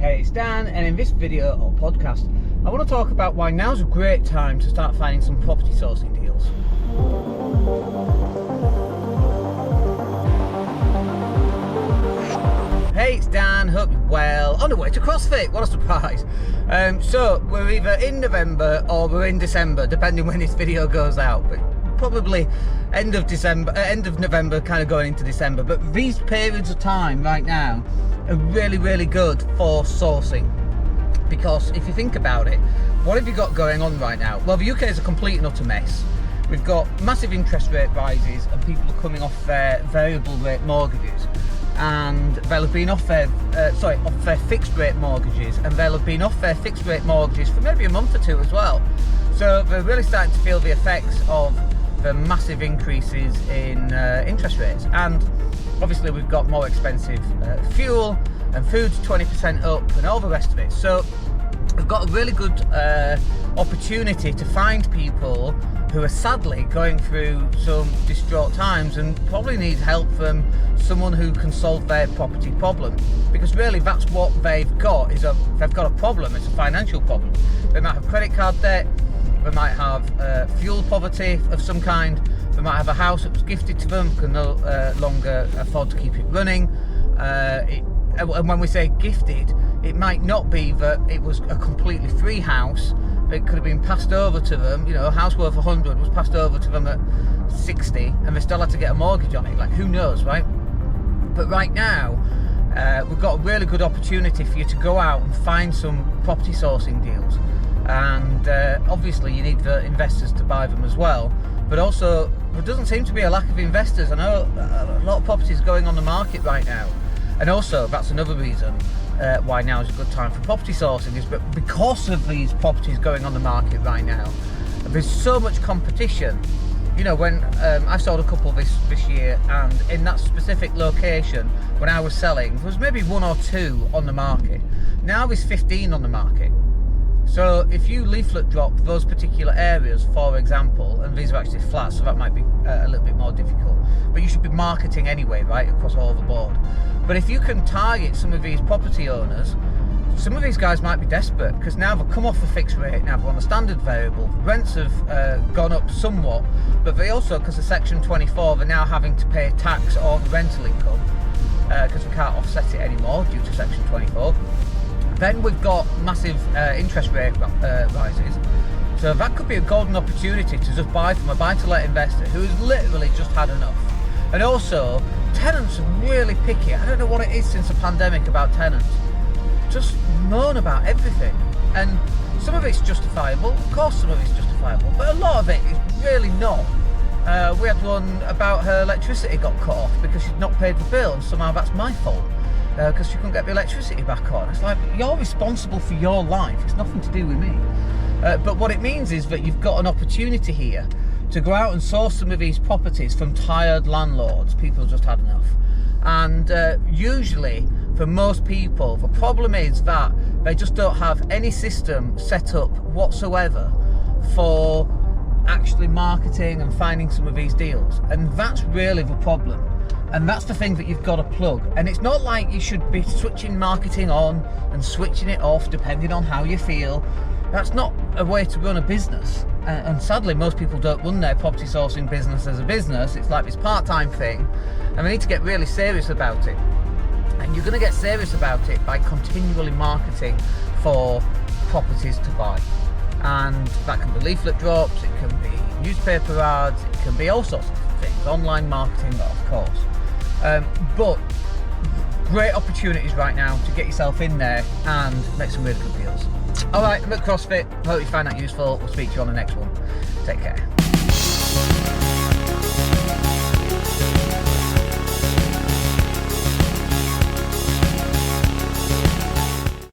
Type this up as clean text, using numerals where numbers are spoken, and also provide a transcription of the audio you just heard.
Hey, it's Dan, and in this video or podcast, I want to talk about why now's a great time to start finding some property sourcing deals. Hey, it's Dan, hope you're well. On the way to CrossFit, what a surprise. So we're either in November or we're in December, depending when this video goes out, but probably end of November, kind of going into December. But these periods of time right now are really good for sourcing, because if you think about it, what have you got going on right now? Well, the UK is a complete and utter mess. We've got massive interest rate rises and people are coming off their variable rate mortgages, and they'll have been off their fixed rate mortgages, and they'll have been off their fixed rate mortgages for maybe a month or two as well. So they're really starting to feel the effects of the massive increases in interest rates. And obviously we've got more expensive fuel, and food's 20% up and all the rest of it. So we've got a really good opportunity to find people who are sadly going through some distraught times and probably need help from someone who can solve their property problem, because really that's what they've got. They've got a problem. It's a financial problem. They might have credit card debt, they might have fuel poverty of some kind, they might have a house that was gifted to them, can no longer afford to keep it running. And when we say gifted, it might not be that it was a completely free house. It could have been passed over to them, you know, a house worth 100 was passed over to them at 60 and they still had to get a mortgage on it. Like, who knows, right? But right now, we've got a really good opportunity for you to go out and find some property sourcing deals. And obviously you need the investors to buy them as well. But also, there doesn't seem to be a lack of investors. I know a lot of properties going on the market right now. And also, that's another reason why now is a good time for property sourcing, is because of these properties going on the market right now, there's so much competition. You know, when I sold a couple this year, and in that specific location, when I was selling, there was maybe one or two on the market. Now there's 15 on the market. So if you leaflet drop those particular areas, for example, and these are actually flats, so that might be a little bit more difficult, but you should be marketing anyway, right, across all the board. But if you can target some of these property owners, some of these guys might be desperate, because now they've come off a fixed rate, now they're on a standard variable, rents have gone up somewhat, but they also, because of Section 24, they're now having to pay tax on rental income, because we can't offset it anymore due to Section 24. Then we've got massive interest rate rises. So that could be a golden opportunity to just buy from a buy-to-let investor who has literally just had enough. And also, tenants are really picky. I don't know what it is since the pandemic about tenants. Just moan about everything. And some of it's justifiable. Of course some of it's justifiable. But a lot of it is really not. We had one about her electricity got cut off because she'd not paid the bill, and somehow that's my fault. Because she couldn't get the electricity back on. It's like, you're responsible for your life, it's nothing to do with me. But what it means is that you've got an opportunity here to go out and source some of these properties from tired landlords, people who've just had enough. And usually, for most people, the problem is that they just don't have any system set up whatsoever for actually marketing and finding some of these deals. And that's really the problem. And that's the thing that you've got to plug. And it's not like you should be switching marketing on and switching it off depending on how you feel. That's not a way to run a business. And sadly, most people don't run their property sourcing business as a business. It's like this part-time thing, and we need to get really serious about it. And you're going to get serious about it by continually marketing for properties to buy. And that can be leaflet drops, it can be newspaper ads, it can be all sorts of things, online marketing, of course. But great opportunities right now to get yourself in there and make some really good deals. Alright, I'm at CrossFit. Hope you find that useful. We'll speak to you on the next one. Take care.